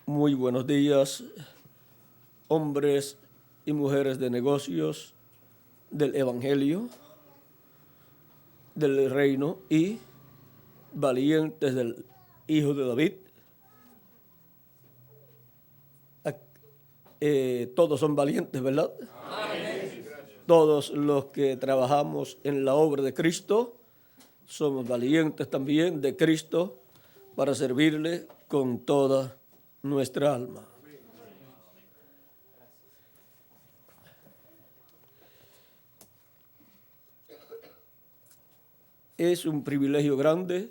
Muy buenos días, hombres y mujeres de negocios del Evangelio, del reino y valientes del Hijo de David. Todos son valientes, ¿verdad? Amén. Todos los que trabajamos en la obra de Cristo somos valientes también de Cristo para servirle con toda nuestra alma. Es un privilegio grande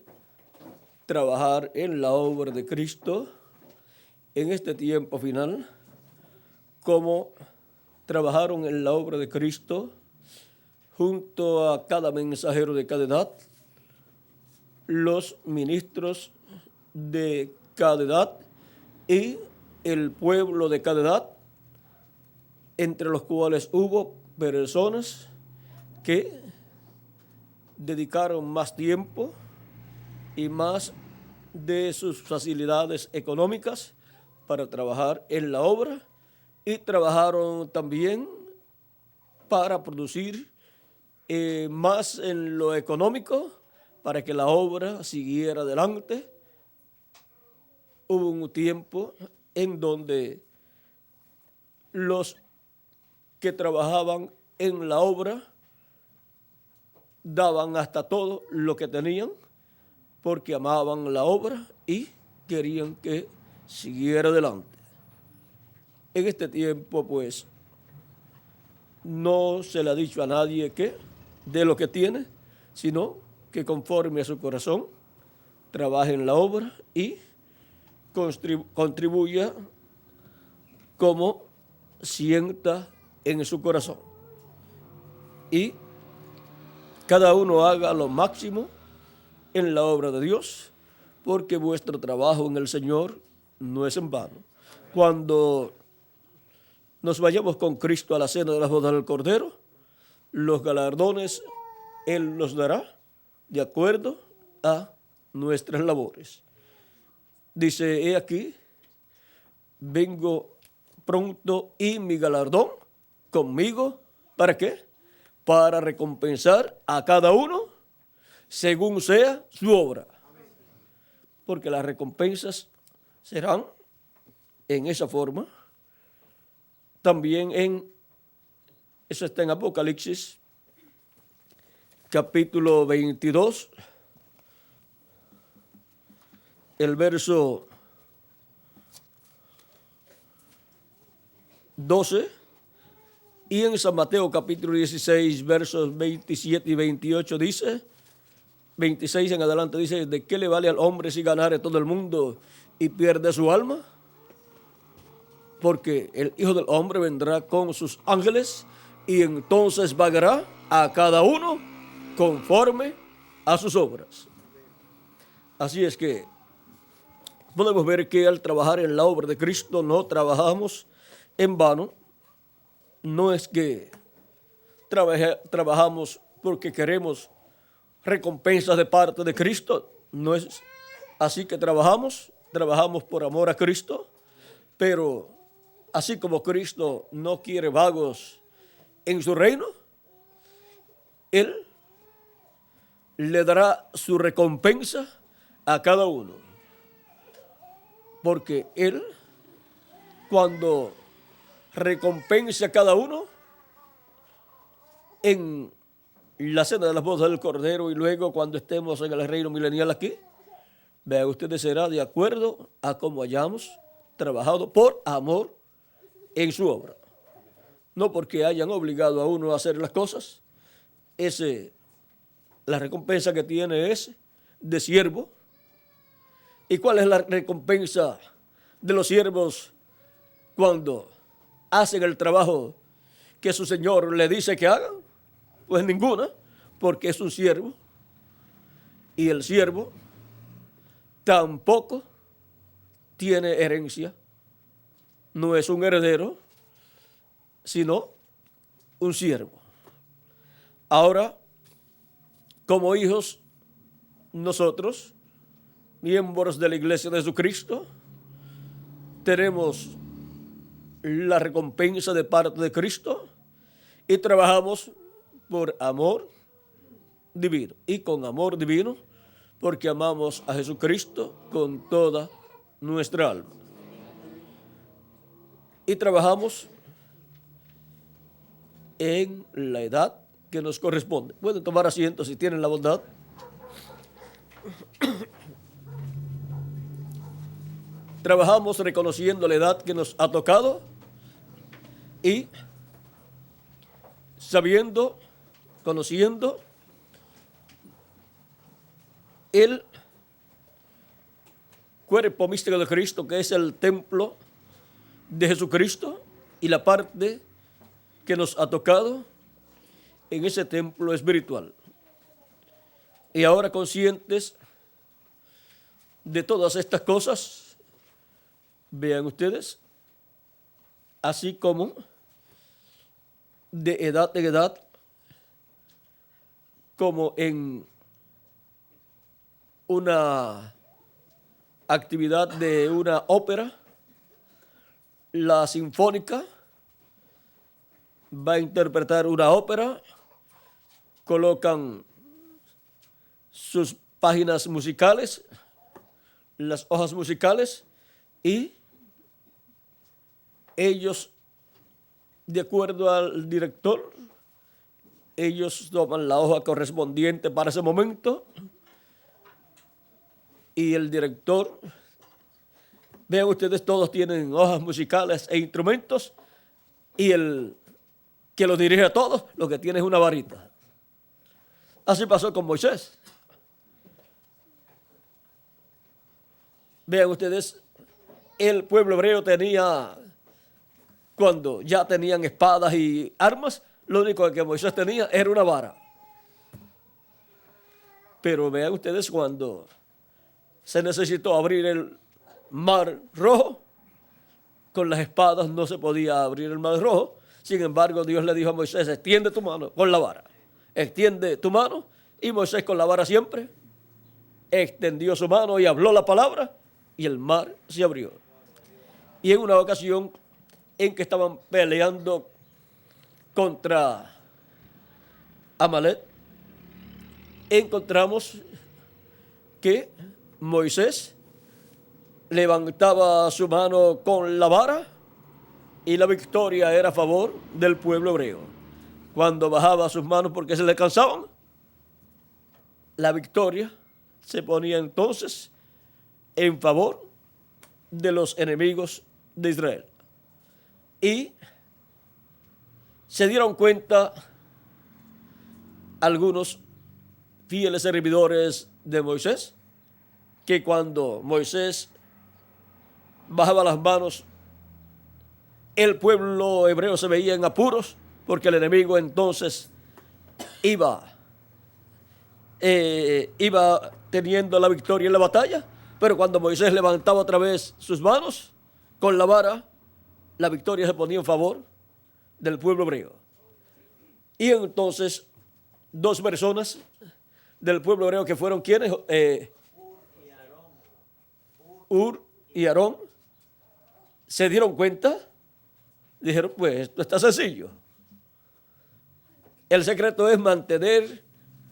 trabajar en la obra de Cristo en este tiempo final, como trabajaron en la obra de Cristo junto a cada mensajero de cada edad, los ministros de cada edad y el pueblo de cada edad, entre los cuales hubo personas que dedicaron más tiempo y más de sus facilidades económicas para trabajar en la obra y trabajaron también para producir más en lo económico para que la obra siguiera adelante. Hubo un tiempo en donde los que trabajaban en la obra daban hasta todo lo que tenían porque amaban la obra y querían que siguiera adelante. En este tiempo, pues, no se le ha dicho a nadie que dé lo que tiene, sino que conforme a su corazón trabaje en la obra y contribuya como sienta en su corazón. Y cada uno haga lo máximo en la obra de Dios, porque vuestro trabajo en el Señor no es en vano. Cuando nos vayamos con Cristo a la cena de las bodas del Cordero, los galardones Él los dará de acuerdo a nuestras labores. Dice, he aquí, vengo pronto y mi galardón conmigo, ¿para qué? Para recompensar a cada uno según sea su obra. Porque las recompensas serán en esa forma. También eso está en Apocalipsis, capítulo 22, el verso 12, y en San Mateo capítulo 16, versos 27 y 28 dice, 26 en adelante dice, ¿de qué le vale al hombre si ganare todo el mundo y pierde su alma? Porque el Hijo del Hombre vendrá con sus ángeles y entonces pagará a cada uno conforme a sus obras. Así es que podemos ver que al trabajar en la obra de Cristo no trabajamos en vano. No es que trabajamos porque queremos recompensas de parte de Cristo. No es así que trabajamos por amor a Cristo, pero así como Cristo no quiere vagos en su reino, Él le dará su recompensa a cada uno. Porque Él, cuando recompense a cada uno en la cena de las bodas del Cordero y luego cuando estemos en el reino milenial aquí, vean ustedes, será de acuerdo a cómo hayamos trabajado por amor en su obra. No porque hayan obligado a uno a hacer las cosas. La recompensa que tiene es de siervo. ¿Y cuál es la recompensa de los siervos cuando hacen el trabajo que su Señor le dice que hagan? Pues ninguna, porque es un siervo. Y el siervo tampoco tiene herencia. No es un heredero, sino un siervo. Ahora, como hijos, nosotros, miembros de la Iglesia de Jesucristo, tenemos la recompensa de parte de Cristo y trabajamos por amor divino y con amor divino porque amamos a Jesucristo con toda nuestra alma. Y trabajamos en la edad que nos corresponde. Pueden tomar asiento si tienen la bondad. Trabajamos reconociendo la edad que nos ha tocado y sabiendo, conociendo el cuerpo místico de Cristo, que es el templo de Jesucristo, y la parte que nos ha tocado en ese templo espiritual. Y ahora conscientes de todas estas cosas, vean ustedes, así como de edad en edad, como en una actividad de una ópera, la sinfónica va a interpretar una ópera, colocan sus páginas musicales, las hojas musicales, y ellos, de acuerdo al director, ellos toman la hoja correspondiente para ese momento y el director, vean ustedes, todos tienen hojas musicales e instrumentos y el que los dirige a todos lo que tiene es una varita. Así pasó con Moisés. Vean ustedes, el pueblo hebreo tenía, cuando ya tenían espadas y armas, lo único que Moisés tenía era una vara. Pero vean ustedes, cuando se necesitó abrir el mar rojo, con las espadas no se podía abrir el mar rojo. Sin embargo, Dios le dijo a Moisés, extiende tu mano con la vara. Extiende tu mano, y Moisés con la vara siempre extendió su mano y habló la palabra, y el mar se abrió. Y en una ocasión en que estaban peleando contra Amalek, encontramos que Moisés levantaba su mano con la vara y la victoria era a favor del pueblo hebreo. Cuando bajaba sus manos porque se le cansaban, la victoria se ponía entonces en favor de los enemigos de Israel. Y se dieron cuenta algunos fieles servidores de Moisés que cuando Moisés bajaba las manos, el pueblo hebreo se veía en apuros porque el enemigo entonces iba teniendo la victoria en la batalla, pero cuando Moisés levantaba otra vez sus manos con la vara, la victoria se ponía en favor del pueblo hebreo. Y entonces dos personas del pueblo hebreo que fueron quienes, Ur y Aarón, se dieron cuenta, dijeron, pues esto está sencillo. El secreto es mantener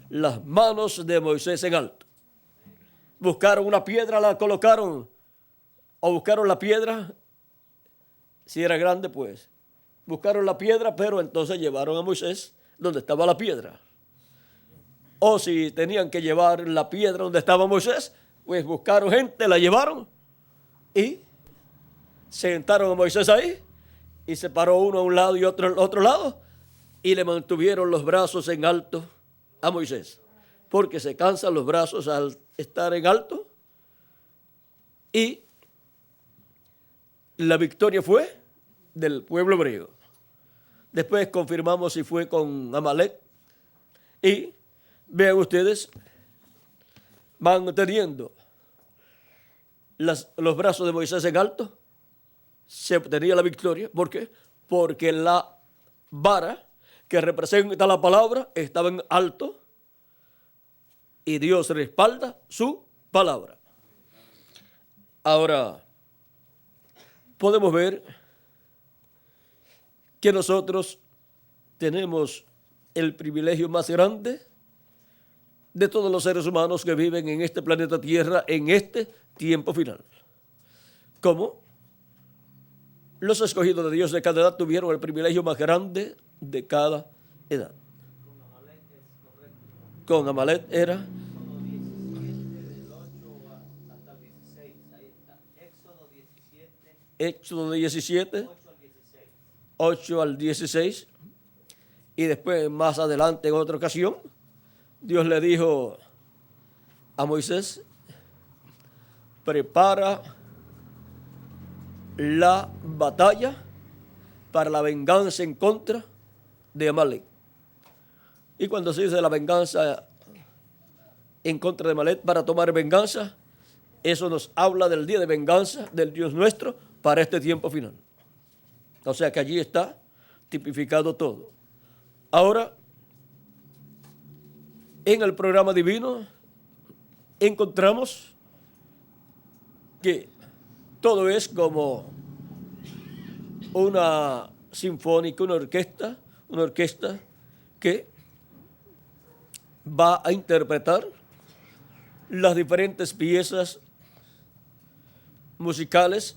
las manos de Moisés en alto. Buscaron una piedra, la colocaron, o buscaron la piedra, si era grande, pues buscaron la piedra, pero entonces llevaron a Moisés donde estaba la piedra. O si tenían que llevar la piedra donde estaba Moisés, pues buscaron gente, la llevaron y sentaron a Moisés ahí, y se paró uno a un lado y otro al otro lado, y le mantuvieron los brazos en alto a Moisés, porque se cansan los brazos al estar en alto. Y la victoria fue del pueblo hebreo. Después confirmamos si fue con Amalek. Y vean ustedes, van teniendo los brazos de Moisés en alto, se obtenía la victoria. ¿Por qué? Porque la vara que representa la palabra estaba en alto y Dios respalda su palabra. Ahora, podemos ver que nosotros tenemos el privilegio más grande de todos los seres humanos que viven en este planeta Tierra en este tiempo final. Como los escogidos de Dios de cada edad tuvieron el privilegio más grande de cada edad. Con Amalet era Éxodo 17, 8 al 16. Y después, más adelante, en otra ocasión, Dios le dijo a Moisés: prepara la batalla para la venganza en contra de Amalek. Y cuando se dice la venganza en contra de Amalek para tomar venganza, eso nos habla del día de venganza del Dios nuestro para este tiempo final. O sea que allí está tipificado todo. Ahora, en el programa divino encontramos que todo es como una sinfónica, una orquesta que va a interpretar las diferentes piezas musicales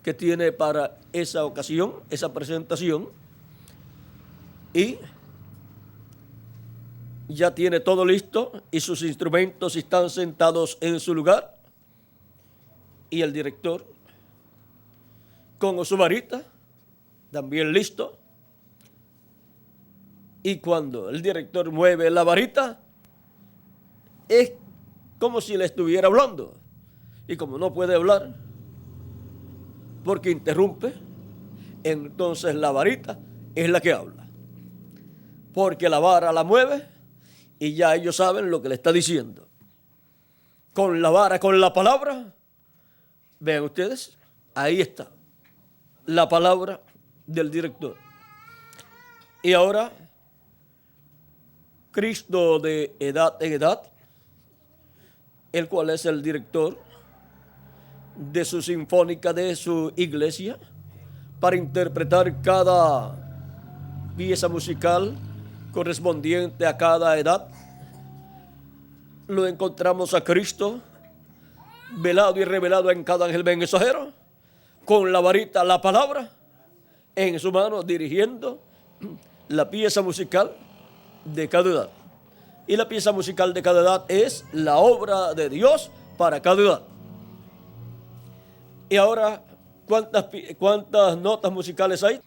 que tiene para esa ocasión, esa presentación, y ya tiene todo listo y sus instrumentos están sentados en su lugar, y el director con su varita también listo. Y cuando el director mueve la varita, es como si le estuviera hablando. Y como no puede hablar, porque interrumpe, entonces la varita es la que habla. Porque la vara la mueve y ya ellos saben lo que le está diciendo. Con la vara, con la palabra, vean ustedes, ahí está la palabra del director. Y ahora, Cristo de edad en edad, el cual es el director de su sinfónica, de su iglesia, para interpretar cada pieza musical correspondiente a cada edad, lo encontramos a Cristo velado y revelado en cada ángel mensajero, con la varita, la palabra, en su mano, dirigiendo la pieza musical de cada edad. Y la pieza musical de cada edad es la obra de Dios para cada edad. Y ahora, ¿cuántas notas musicales hay?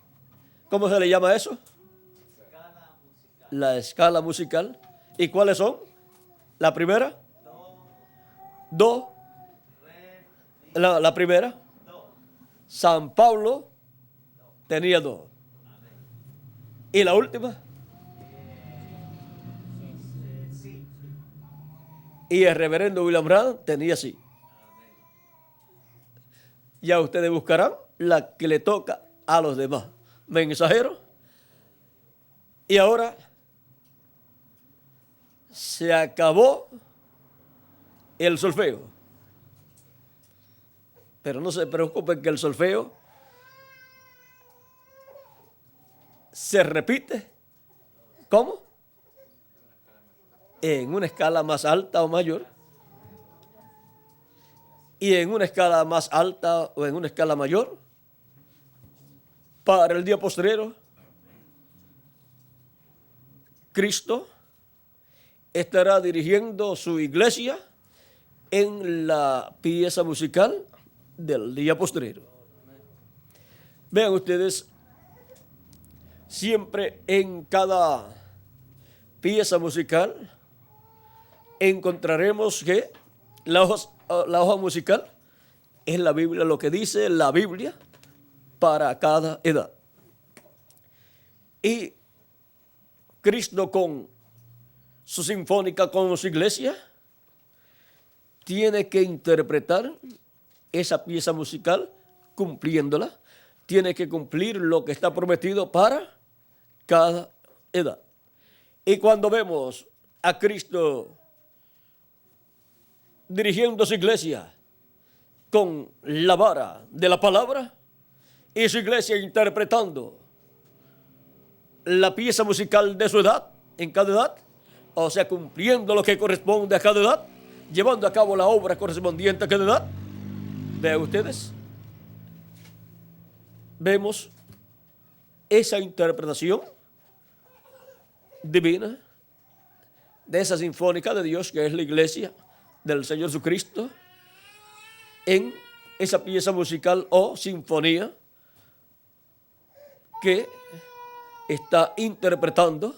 ¿Cómo se le llama eso? La escala musical. ¿Y cuáles son? La primera, do. La primera, San Pablo tenía do. ¿Y la última? Y el reverendo William Branham tenía sí. Ya ustedes buscarán la que le toca a los demás mensajeros. Y ahora se acabó el solfeo. Pero no se preocupen que el solfeo se repite. ¿Cómo? En una escala más alta o mayor. Y en una escala más alta o en una escala mayor. Para el día postrero, Cristo estará dirigiendo su iglesia en la pieza musical del día postrero. Vean ustedes, siempre en cada pieza musical encontraremos que la hoja musical es la Biblia, lo que dice la Biblia para cada edad. Y Cristo con su sinfónica, con su iglesia, tiene que interpretar esa pieza musical cumpliéndola. Tiene que cumplir lo que está prometido para cada edad. Y cuando vemos a Cristo dirigiendo su iglesia con la vara de la palabra, y su iglesia interpretando la pieza musical de su edad, en cada edad, o sea, cumpliendo lo que corresponde a cada edad, llevando a cabo la obra correspondiente a cada edad. Vean ustedes, vemos esa interpretación divina de esa sinfónica de Dios que es la iglesia del Señor Jesucristo, en esa pieza musical o sinfonía que está interpretando.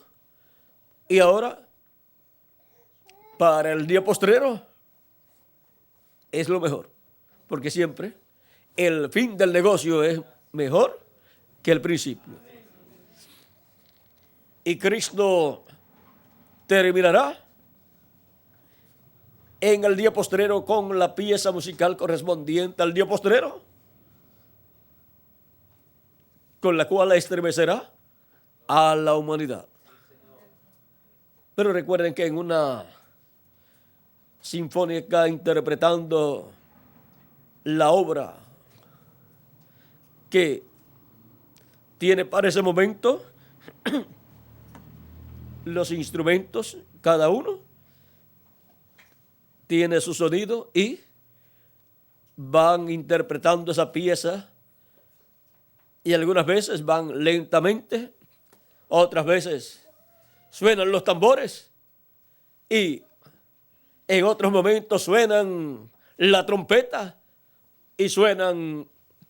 Y ahora, para el día postrero, es lo mejor, porque siempre el fin del negocio es mejor que el principio. Y Cristo terminará en el día postrero con la pieza musical correspondiente al día postrero, con la cual estremecerá a la humanidad. Pero recuerden que en una sinfónica interpretando la obra que tiene para ese momento los instrumentos, cada uno tiene su sonido y van interpretando esa pieza, y algunas veces van lentamente, otras veces suenan los tambores y en otros momentos suenan la trompeta y suenan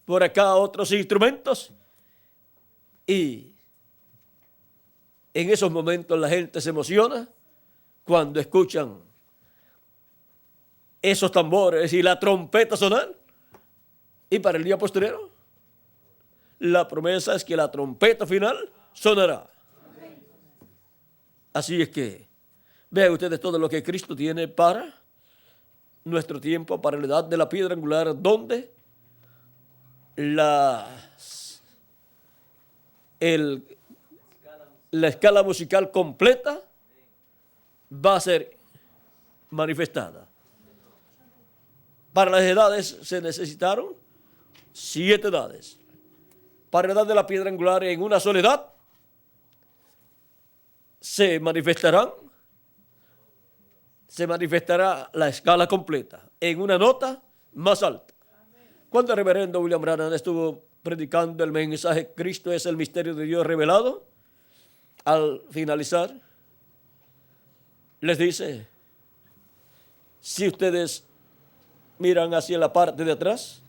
por acá otros instrumentos, y en esos momentos la gente se emociona cuando escuchan esos tambores y la trompeta sonar. Y para el día posterior, la promesa es que la trompeta final sonará. Así es que vean ustedes todo lo que Cristo tiene para nuestro tiempo, para la edad de la piedra angular, donde la escala musical completa va a ser manifestada. Para las edades se necesitaron 7 edades. Para la edad de la piedra angular, en una sola edad se manifestará la escala completa en una nota más alta. Cuando el reverendo William Branham estuvo predicando el mensaje Cristo es el misterio de Dios revelado, al finalizar les dice: si ustedes miran hacia la parte de atrás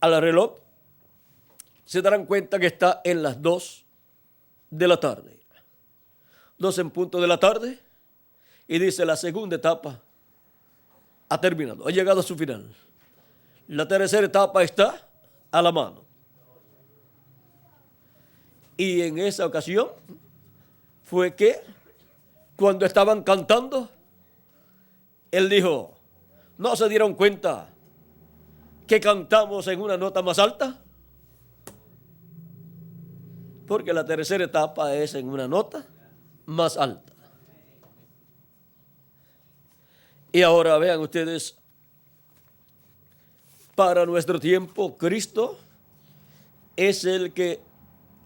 al reloj, se darán cuenta que está en las 2 de la tarde. 2 en punto de la tarde, y dice: la segunda etapa ha terminado, ha llegado a su final. La tercera etapa está a la mano. Y en esa ocasión fue que cuando estaban cantando, él dijo: ¿no se dieron cuenta que cantamos en una nota más alta? Porque la tercera etapa es en una nota más alta. Y ahora vean ustedes, para nuestro tiempo, Cristo es el que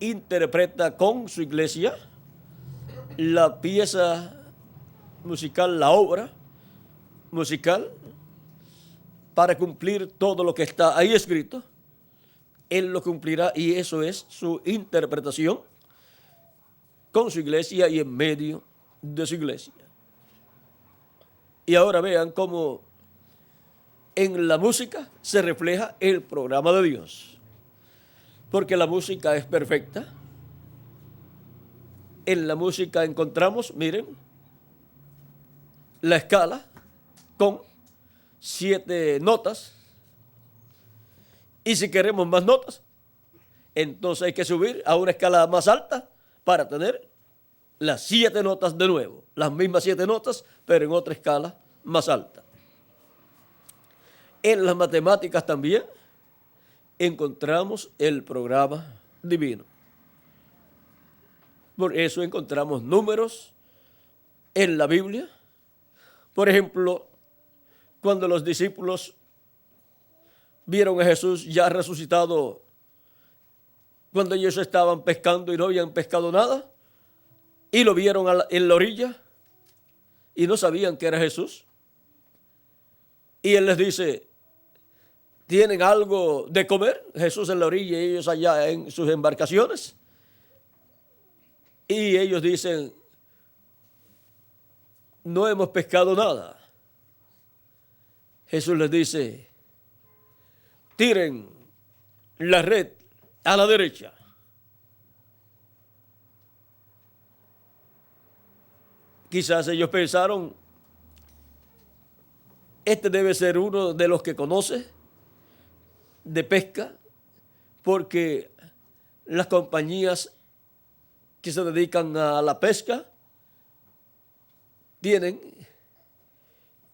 interpreta con su iglesia la pieza musical, la obra musical, para cumplir todo lo que está ahí escrito. Él lo cumplirá, y eso es su interpretación con su iglesia y en medio de su iglesia. Y ahora vean cómo en la música se refleja el programa de Dios, porque la música es perfecta. En la música encontramos, miren, la escala con 7 notas, y si queremos más notas, entonces hay que subir a una escala más alta para tener las 7 notas de nuevo, las mismas 7 notas, pero en otra escala más alta. En las matemáticas también encontramos el programa divino. Por eso encontramos números en la Biblia. Por ejemplo, cuando los discípulos vieron a Jesús ya resucitado cuando ellos estaban pescando y no habían pescado nada, y lo vieron en la orilla, y no sabían que era Jesús. Y él les dice, ¿tienen algo de comer? Jesús en la orilla y ellos allá en sus embarcaciones. Y ellos dicen, no hemos pescado nada. Jesús les dice, tiren la red a la derecha. Quizás ellos pensaron, este debe ser uno de los que conoce de pesca, porque las compañías que se dedican a la pesca tienen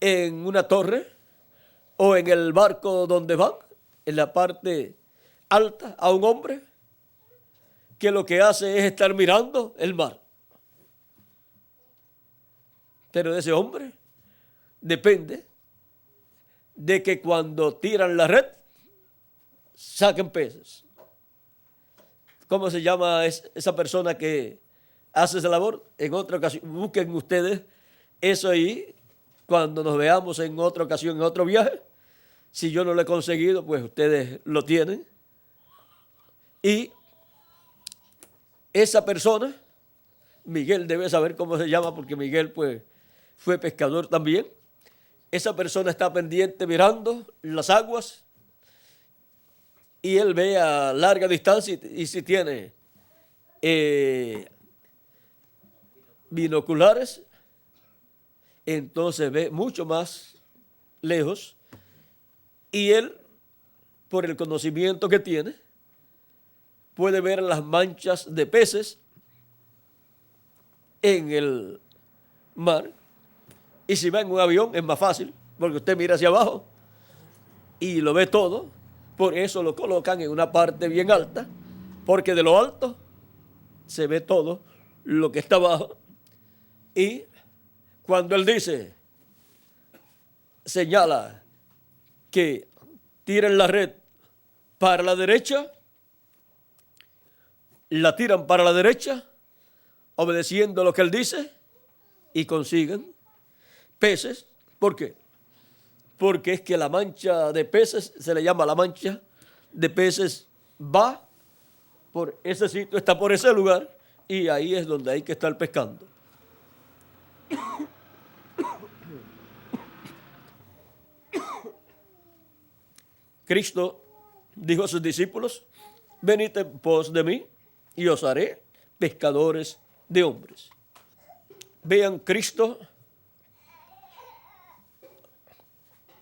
en una torre o en el barco donde van, en la parte alta, a un hombre que lo que hace es estar mirando el mar. Pero de ese hombre depende de que cuando tiran la red, saquen peces. ¿Cómo se llama esa persona que hace esa labor? En otra ocasión, busquen ustedes eso ahí, cuando nos veamos en otra ocasión, en otro viaje. Si yo no lo he conseguido, pues ustedes lo tienen. Y esa persona, Miguel debe saber cómo se llama, porque Miguel pues fue pescador también. Esa persona está pendiente mirando las aguas y él ve a larga distancia y si tiene binoculares, entonces ve mucho más lejos y él, por el conocimiento que tiene, puede ver las manchas de peces en el mar. Y si va en un avión es más fácil, porque usted mira hacia abajo y lo ve todo. Por eso lo colocan en una parte bien alta, porque de lo alto se ve todo lo que está abajo. Y cuando él dice, señala que tiren la red para la derecha, la tiran para la derecha, obedeciendo lo que él dice, y consiguen peces. ¿Por qué? Porque es que la mancha de peces, se le llama la mancha de peces, va por ese sitio, está por ese lugar, y ahí es donde hay que estar pescando. Cristo dijo a sus discípulos, venid en pos de mí, y os haré pescadores de hombres. Vean, Cristo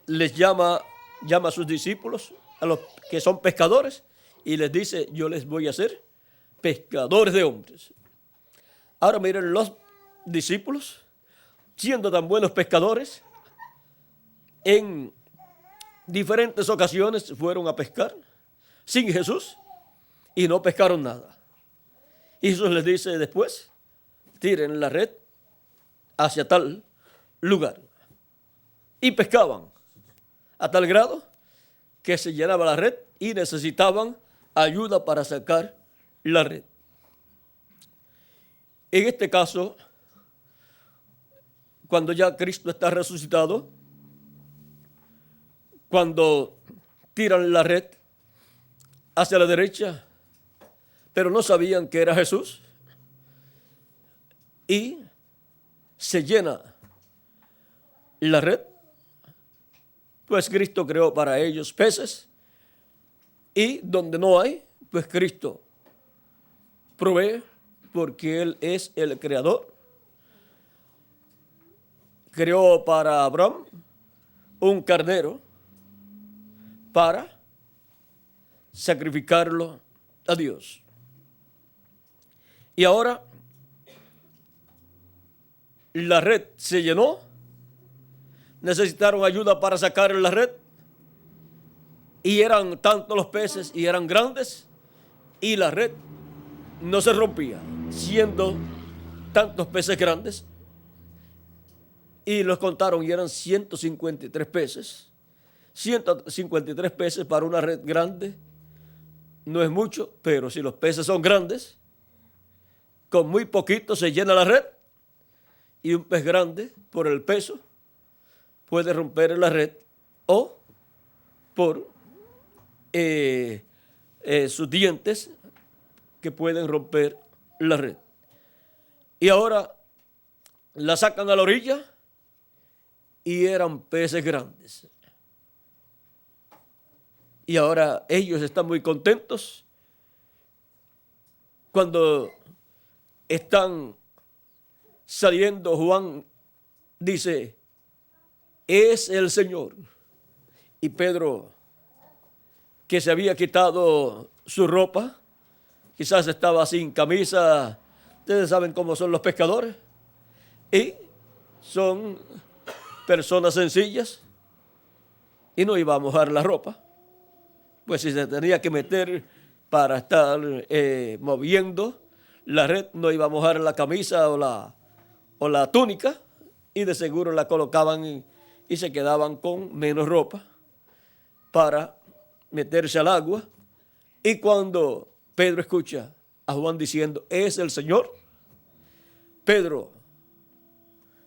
les llama a sus discípulos, a los que son pescadores, y les dice, yo les voy a hacer pescadores de hombres. Ahora miren, los discípulos, siendo tan buenos pescadores, en diferentes ocasiones fueron a pescar sin Jesús y no pescaron nada. Y Jesús les dice después, tiren la red hacia tal lugar. Y pescaban a tal grado que se llenaba la red y necesitaban ayuda para sacar la red. En este caso, cuando ya Cristo está resucitado, cuando tiran la red hacia la derecha, pero no sabían que era Jesús, y se llena la red, pues Cristo creó para ellos peces, y donde no hay, pues Cristo provee, porque Él es el creador. Creó para Abraham un carnero para sacrificarlo a Dios. Y ahora la red se llenó, necesitaron ayuda para sacar la red, y eran tantos los peces y eran grandes, y la red no se rompía, siendo tantos peces grandes, y los contaron y eran 153 peces. 153 peces para una red grande no es mucho, pero si los peces son grandes, con muy poquito se llena la red, y un pez grande, por el peso, puede romper la red, o por sus dientes, que pueden romper la red. Y ahora la sacan a la orilla, y eran peces grandes. Y ahora ellos están muy contentos cuando están saliendo. Juan dice, es el Señor. Y Pedro, que se había quitado su ropa, quizás estaba sin camisa. Ustedes saben cómo son los pescadores, y son personas sencillas, y no iba a mojar la ropa, pues si se tenía que meter para estar moviendo la red, no iba a mojar la camisa o la túnica, y de seguro la colocaban y se quedaban con menos ropa para meterse al agua. Y cuando Pedro escucha a Juan diciendo, es el Señor, Pedro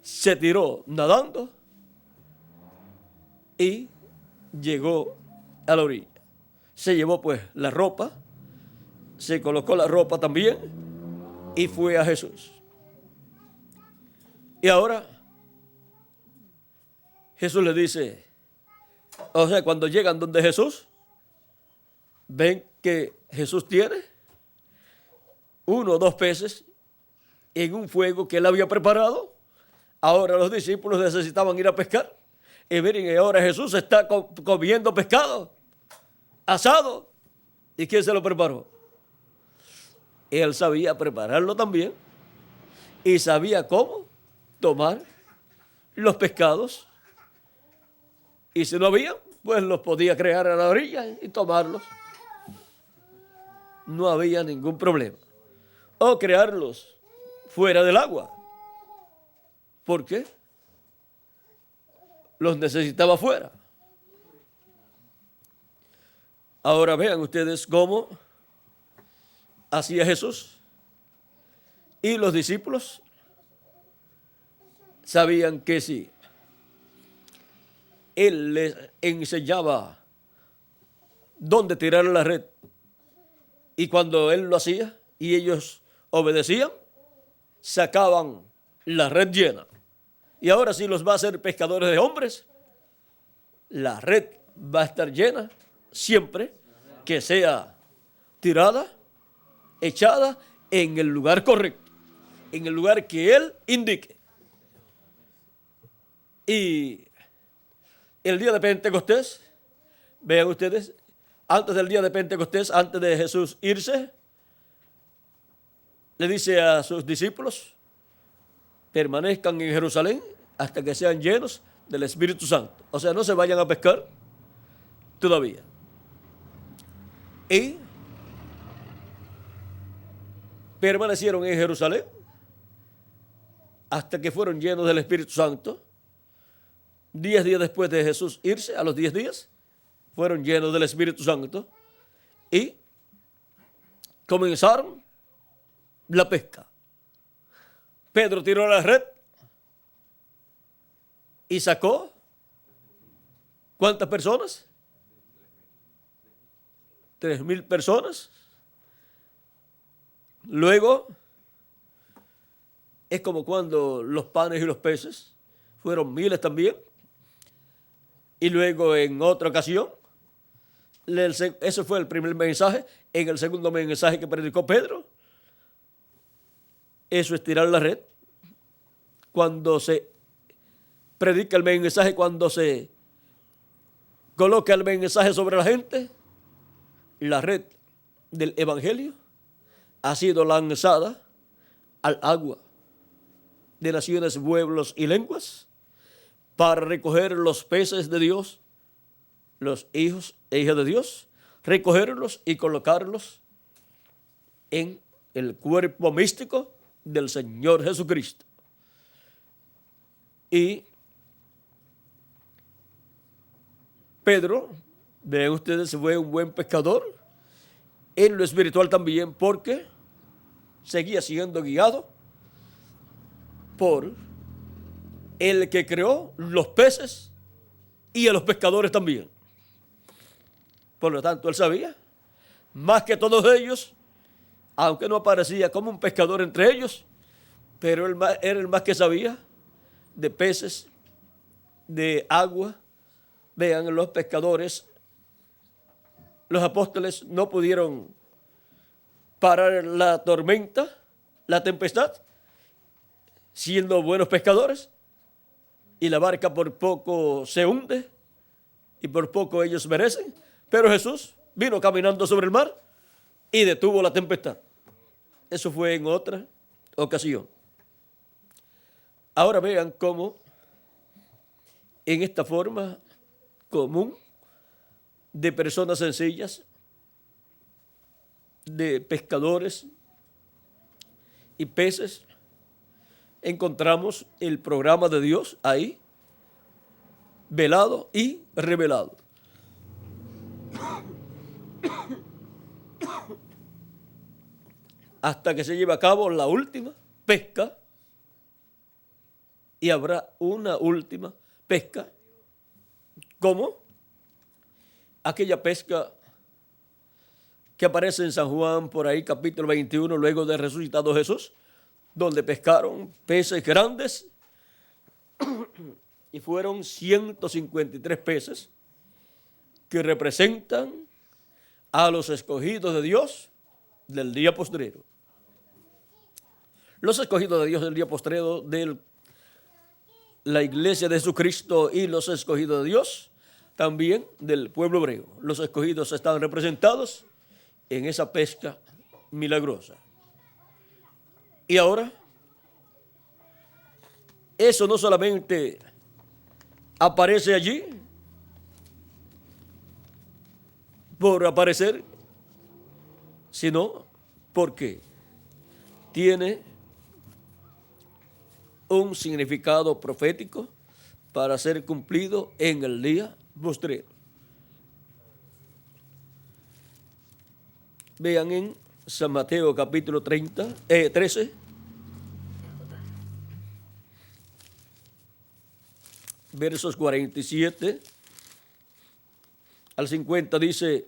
se tiró nadando y llegó a la orilla. Se llevó pues la ropa, se colocó la ropa también y fue a Jesús. Y ahora Jesús le dice, o sea, cuando llegan donde Jesús, ven que Jesús tiene 1 o 2 peces en un fuego que él había preparado. Ahora los discípulos necesitaban ir a pescar. Y miren, ahora Jesús está comiendo pescado asado. ¿Y quién se lo preparó? Él sabía prepararlo también, y sabía cómo tomar los pescados. Y si no había, pues los podía crear a la orilla y tomarlos. No había ningún problema. O crearlos fuera del agua. ¿Por qué? Los necesitaba fuera. Ahora vean ustedes cómo hacía Jesús. Y los discípulos sabían que si Él les enseñaba dónde tirar la red, y cuando Él lo hacía y ellos obedecían, sacaban la red llena. Y ahora si los va a hacer pescadores de hombres, la red va a estar llena siempre que sea tirada, echada en el lugar correcto, en el lugar que Él indique. Y el día de Pentecostés, vean ustedes, antes del día de Pentecostés, antes de Jesús irse, le dice a sus discípulos, permanezcan en Jerusalén hasta que sean llenos del Espíritu Santo. O sea, no se vayan a pescar todavía. Y permanecieron en Jerusalén hasta que fueron llenos del Espíritu Santo. 10 días después de Jesús irse, a los 10 días, fueron llenos del Espíritu Santo y comenzaron la pesca. Pedro tiró la red y sacó, ¿cuántas personas? 3,000 personas. Luego, es como cuando los panes y los peces fueron miles también. Y luego en otra ocasión, ese fue el primer mensaje. En el segundo mensaje que predicó Pedro, eso es tirar la red. Cuando se predica el mensaje, cuando se coloca el mensaje sobre la gente, la red del evangelio ha sido lanzada al agua de naciones, pueblos y lenguas para recoger los peces de Dios, los hijos e hijas de Dios, recogerlos y colocarlos en el cuerpo místico del Señor Jesucristo. Y Pedro, vean ustedes, fue un buen pescador en lo espiritual también, porque seguía siendo guiado por el que creó los peces y a los pescadores también. Por lo tanto, él sabía más que todos ellos, aunque no aparecía como un pescador entre ellos, pero él era el más que sabía de peces, de agua. Vean, los pescadores, los apóstoles no pudieron parar la tormenta, la tempestad, siendo buenos pescadores, y la barca por poco se hunde y por poco ellos merecen, pero Jesús vino caminando sobre el mar y detuvo la tempestad. Eso fue en otra ocasión. Ahora vean cómo en esta forma común de personas sencillas, de pescadores y peces, encontramos el programa de Dios ahí, velado y revelado. Hasta que se lleve a cabo la última pesca, y habrá una última pesca, como aquella pesca que aparece en San Juan, por ahí capítulo 21, luego de resucitado Jesús, donde pescaron peces grandes y fueron 153 peces que representan a los escogidos de Dios del día postrero. Los escogidos de Dios del día postrero de la iglesia de Jesucristo y los escogidos de Dios también del pueblo hebreo. Los escogidos están representados en esa pesca milagrosa. Y ahora, eso no solamente aparece allí por aparecer, sino porque tiene un significado profético para ser cumplido en el día postrero. Vean en San Mateo capítulo 13, versos 47 al 50, dice: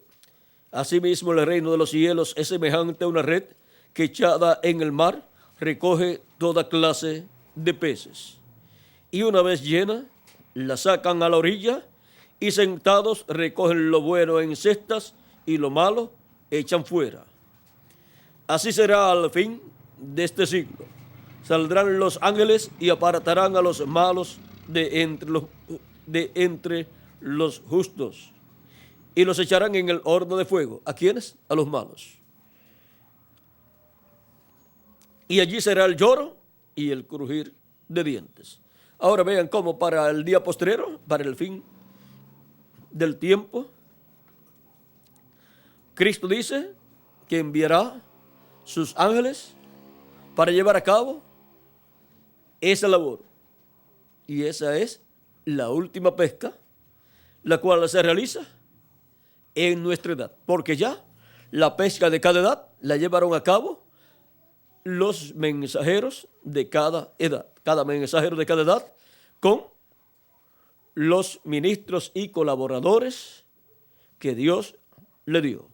asimismo el reino de los cielos es semejante a una red que echada en el mar recoge toda clase de peces. Y una vez llena, la sacan a la orilla y sentados recogen lo bueno en cestas y lo malo echan fuera. Así será al fin de este siglo. Saldrán los ángeles y apartarán a los malos de entre los justos y los echarán en el horno de fuego. ¿A quiénes? A los malos. Y allí será el lloro y el crujir de dientes. Ahora vean cómo para el día postrero, para el fin del tiempo, Cristo dice que enviará sus ángeles para llevar a cabo esa labor. Y esa es la última pesca, la cual se realiza en nuestra edad. Porque ya la pesca de cada edad la llevaron a cabo los mensajeros de cada edad. Cada mensajero de cada edad con los ministros y colaboradores que Dios le dio.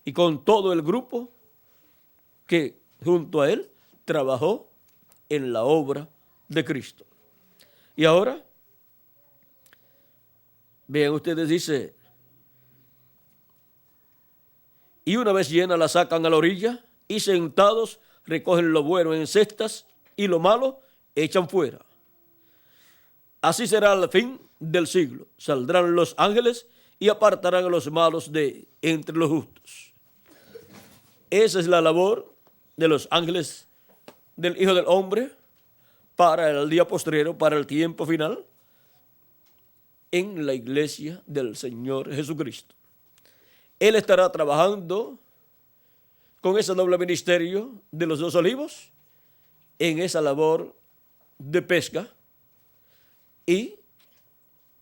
Y con todo el grupo que junto a él trabajó en la obra de Cristo. Y ahora, vean ustedes, dice: y una vez llena la sacan a la orilla y sentados recogen lo bueno en cestas y lo malo echan fuera. Así será al fin del siglo. Saldrán los ángeles y apartarán a los malos de entre los justos. Esa es la labor de los ángeles del Hijo del Hombre para el día postrero, para el tiempo final, en la iglesia del Señor Jesucristo. Él estará trabajando con ese doble ministerio de los 2 olivos en esa labor de pesca y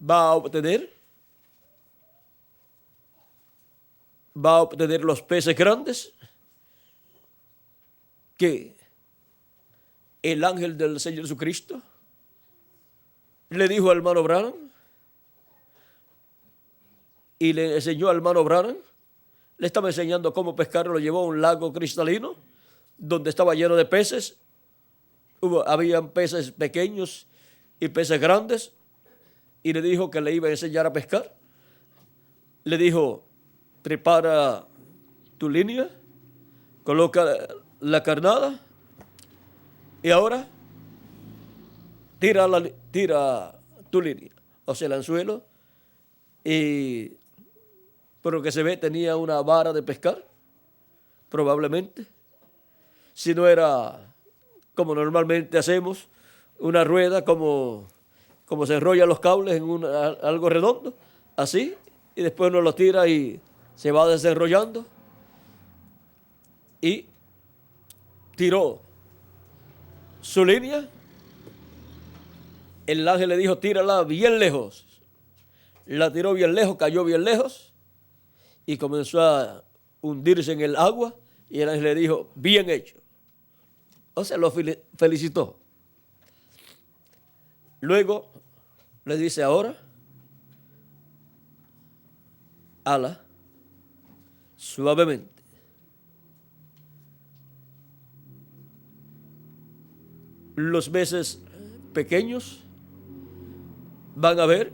va a va a obtener los peces grandes que el ángel del Señor Jesucristo le dijo al hermano Branham y le enseñó al hermano Branham, le estaba enseñando cómo pescar, lo llevó a un lago cristalino donde estaba lleno de peces. Habían peces pequeños y peces grandes, y le dijo que le iba a enseñar a pescar. Le dijo, prepara tu línea, coloca la carnada y ahora tira tu línea, o sea, el anzuelo, y por lo que se ve tenía una vara de pescar, probablemente. Si no era como normalmente hacemos, una rueda como se enrollan los cables en algo redondo, así, y después uno lo tira y se va desenrollando. Y tiró su línea. El ángel le dijo, tírala bien lejos. La tiró bien lejos, cayó bien lejos y comenzó a hundirse en el agua, y el ángel le dijo, bien hecho. O sea, lo felicitó. Luego le dice, ahora, ala, suavemente. Los peces pequeños van a ver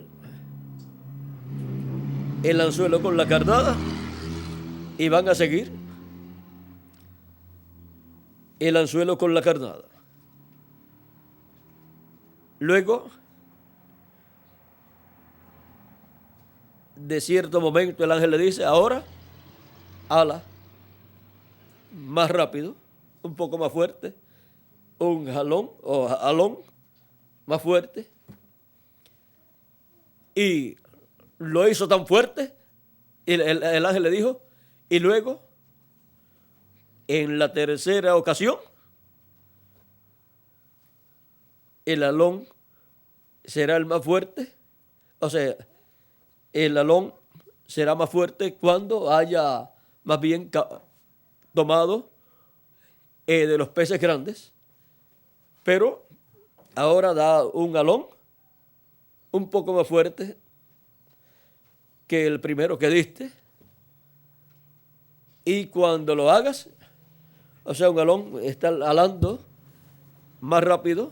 el anzuelo con la carnada y van a seguir el anzuelo con la carnada. Luego, de cierto momento, el ángel le dice, ahora, ala, más rápido, un poco más fuerte, un jalón o alón más fuerte. Y lo hizo tan fuerte, y el ángel le dijo, y luego, en la tercera ocasión, el alón será el más fuerte, o sea, el alón será más fuerte cuando haya más bien tomado de los peces grandes, pero ahora da un alón un poco más fuerte que el primero que diste, y cuando lo hagas, o sea, un alón está alando más rápido,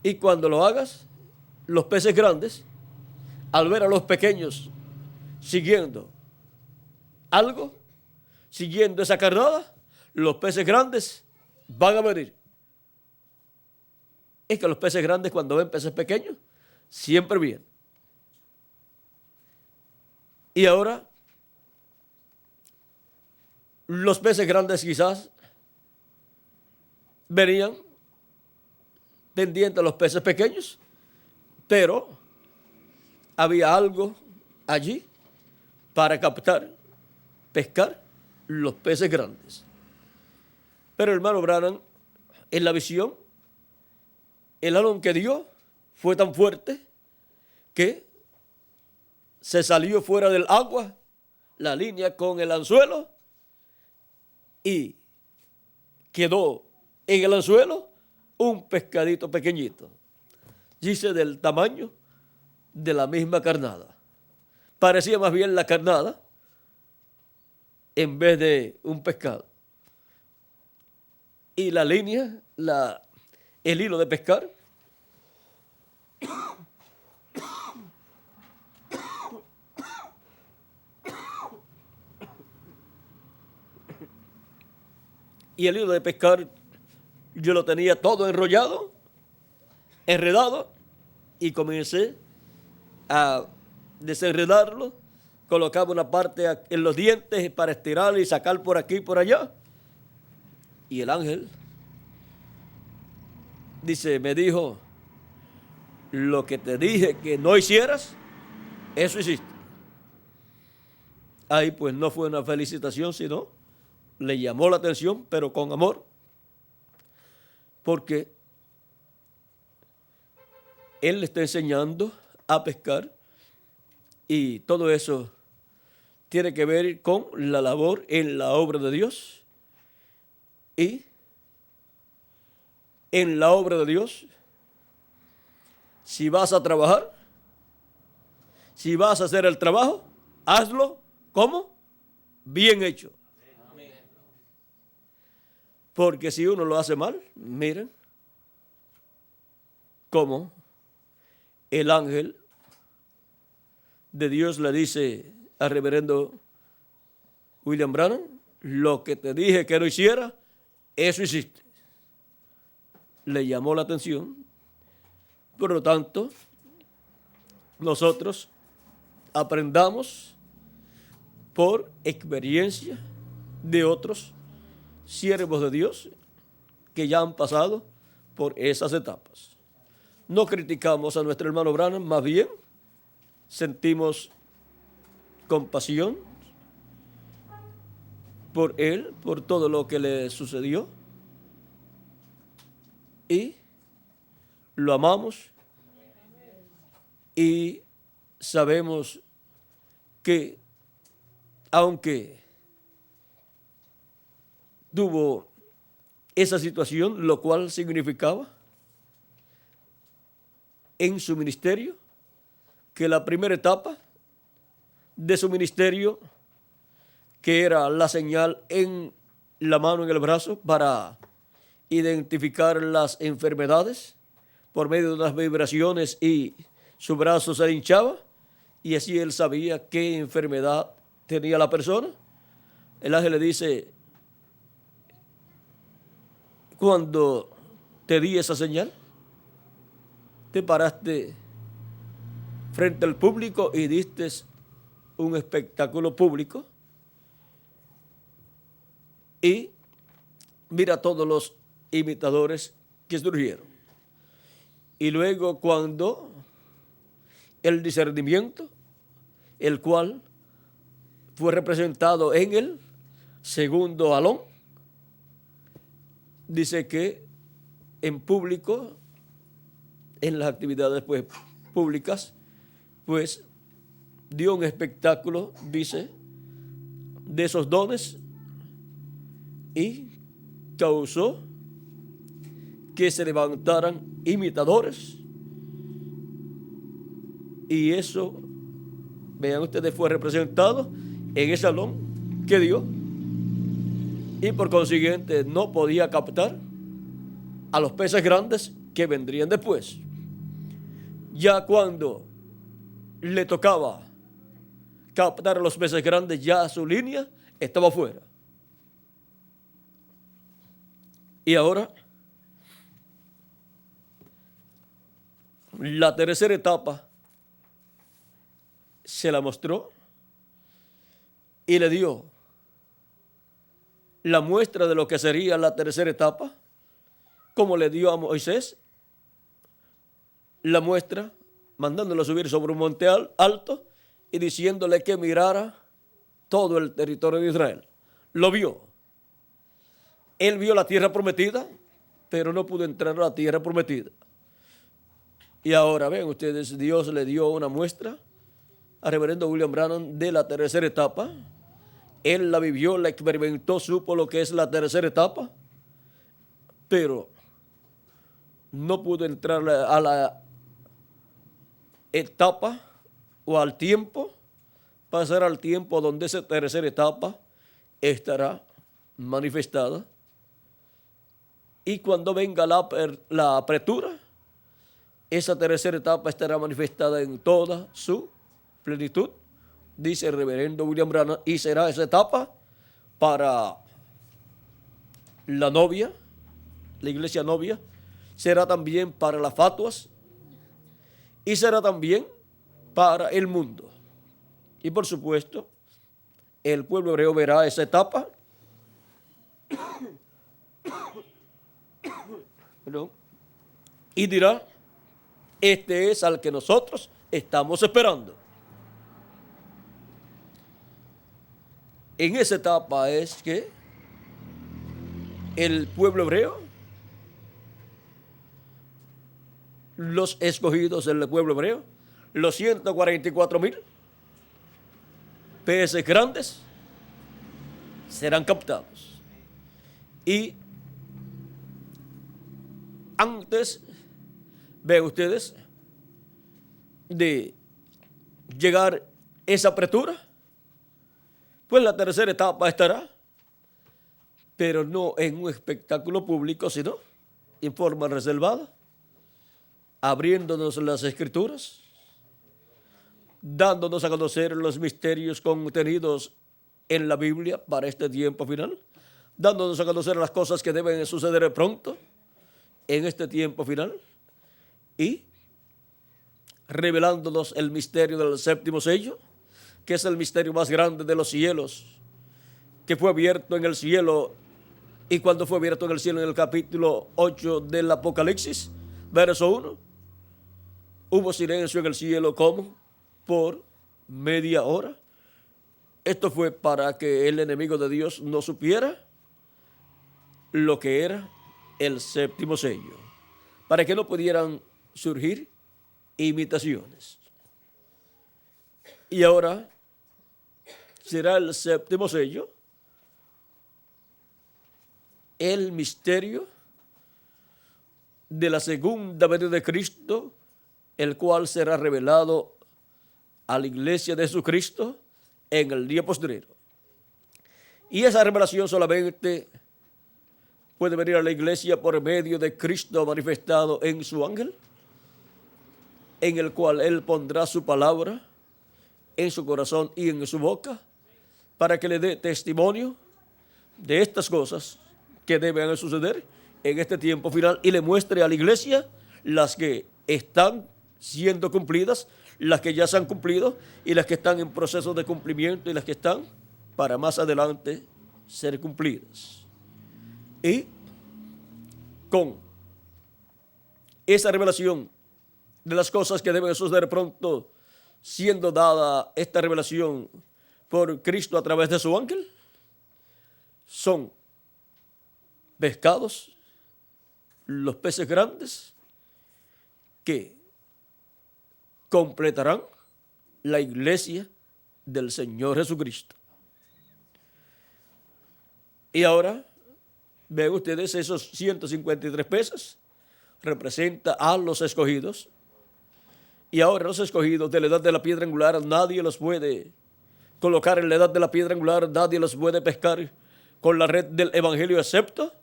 y cuando lo hagas, los peces grandes, al ver a los pequeños siguiendo algo, siguiendo esa carnada, los peces grandes van a venir. Es que los peces grandes, cuando ven peces pequeños, siempre vienen. Y ahora, los peces grandes quizás venían pendientes a los peces pequeños, pero había algo allí para captar, pescar los peces grandes. Pero el hermano Branham, en la visión, el alón que dio fue tan fuerte que se salió fuera del agua la línea con el anzuelo y quedó en el anzuelo un pescadito pequeñito, dice, del tamaño de la misma carnada. Parecía más bien la carnada en vez de un pescado. Y la línea, el hilo de pescar, y el hilo de pescar yo lo tenía todo enrollado, enredado, y comencé a desenredarlo, colocaba una parte en los dientes para estirar y sacar por aquí y por allá. Y el ángel dice, me dijo, lo que te dije que no hicieras, eso hiciste. Ahí pues no fue una felicitación, sino le llamó la atención, pero con amor, porque él le está enseñando a pescar, y todo eso tiene que ver con la labor en la obra de Dios. Y en la obra de Dios, si vas a trabajar, si vas a hacer el trabajo, hazlo, ¿cómo? Bien hecho. Porque si uno lo hace mal, miren cómo el ángel de Dios le dice al reverendo William Branham: lo que te dije que no hiciera, eso hiciste. Le llamó la atención. Por lo tanto, nosotros aprendamos por experiencia de otros siervos de Dios que ya han pasado por esas etapas. No criticamos a nuestro hermano Branham, más bien sentimos compasión por él, por todo lo que le sucedió, y lo amamos y sabemos que aunque tuvo esa situación, lo cual significaba en su ministerio que la primera etapa de su ministerio, que era la señal en la mano, en el brazo, para identificar las enfermedades por medio de unas vibraciones, y su brazo se hinchaba y así él sabía qué enfermedad tenía la persona. El ángel le dice: cuando te di esa señal, te paraste frente al público y diste un espectáculo público, y mira todos los imitadores que surgieron. Y luego, cuando el discernimiento, el cual fue representado en el segundo alón, dice que en público, en las actividades pues públicas, pues dio un espectáculo, dice, de esos dones, y causó que se levantaran imitadores. Y eso, vean ustedes, fue representado en ese salón que dio, y por consiguiente no podía captar a los peces grandes que vendrían después. Ya cuando le tocaba captar a los peces grandes, ya su línea estaba fuera. Y ahora, la tercera etapa se la mostró y le dio la muestra de lo que sería la tercera etapa, como le dio a Moisés la muestra, mandándolo a subir sobre un monte alto y diciéndole que mirara todo el territorio de Israel. Lo vio. Él vio la tierra prometida, pero no pudo entrar a la tierra prometida. Y ahora, ven ustedes, Dios le dio una muestra al reverendo William Branham de la tercera etapa. Él la vivió, la experimentó, supo lo que es la tercera etapa, pero no pudo entrar a la etapa o al tiempo, pasar al tiempo donde esa tercera etapa estará manifestada. Y cuando venga la apertura, esa tercera etapa estará manifestada en toda su plenitud, dice el reverendo William Branham, y será esa etapa para la novia, la iglesia novia, será también para las fatuas y será también para el mundo. Y por supuesto, el pueblo hebreo verá esa etapa y dirá: este es al que nosotros estamos esperando. En esa etapa es que el pueblo hebreo, los escogidos del pueblo hebreo, los 144,000, peces grandes serán captados. Y antes, vean ustedes, de llegar esa apertura, pues la tercera etapa estará, pero no en un espectáculo público, sino en forma reservada, abriéndonos las escrituras, dándonos a conocer los misterios contenidos en la Biblia para este tiempo final, dándonos a conocer las cosas que deben suceder pronto en este tiempo final y revelándonos el misterio del séptimo sello, que es el misterio más grande de los cielos, que fue abierto en el cielo. Y cuando fue abierto en el cielo, en el capítulo 8 del Apocalipsis, verso 1, hubo silencio en el cielo como por media hora. Esto fue para que el enemigo de Dios no supiera lo que era el séptimo sello, para que no pudieran surgir imitaciones. Y ahora será el séptimo sello, el misterio de la segunda venida de Cristo, el cual será revelado a la iglesia de Jesucristo en el día postrero. Y esa revelación solamente puede venir a la iglesia por medio de Cristo manifestado en su ángel, en el cual Él pondrá su palabra en su corazón y en su boca, para que le dé testimonio de estas cosas que deben suceder en este tiempo final y le muestre a la iglesia las que están siendo cumplidas, las que ya se han cumplido y las que están en proceso de cumplimiento y las que están para más adelante ser cumplidas. Y con esa revelación de las cosas que deben suceder pronto, siendo dada esta revelación por Cristo a través de su ángel, son pescados los peces grandes que completarán la iglesia del Señor Jesucristo. Y ahora ven ustedes esos 153 peces, representa a los escogidos. Y ahora los escogidos de la edad de la piedra angular, nadie los puede colocar en la edad de la piedra angular, nadie los puede pescar con la red del evangelio, excepto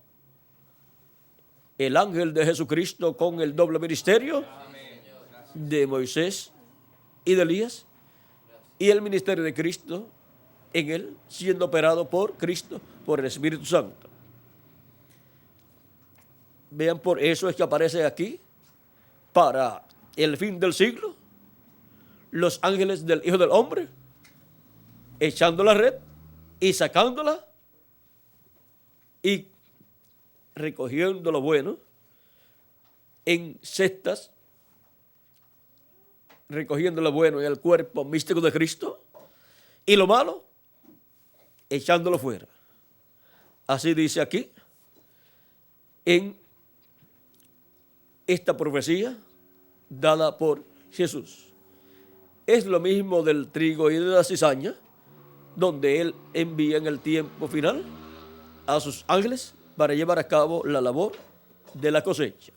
el ángel de Jesucristo con el doble ministerio de Moisés y de Elías, y el ministerio de Cristo en él, siendo operado por Cristo, por el Espíritu Santo. Vean, por eso es que aparece aquí, para el fin del siglo, los ángeles del Hijo del Hombre, echando la red y sacándola y recogiendo lo bueno en cestas, recogiendo lo bueno en el cuerpo místico de Cristo y lo malo echándolo fuera. Así dice aquí en esta profecía dada por Jesús. Es lo mismo del trigo y de la cizaña, donde Él envía en el tiempo final a sus ángeles para llevar a cabo la labor de la cosecha.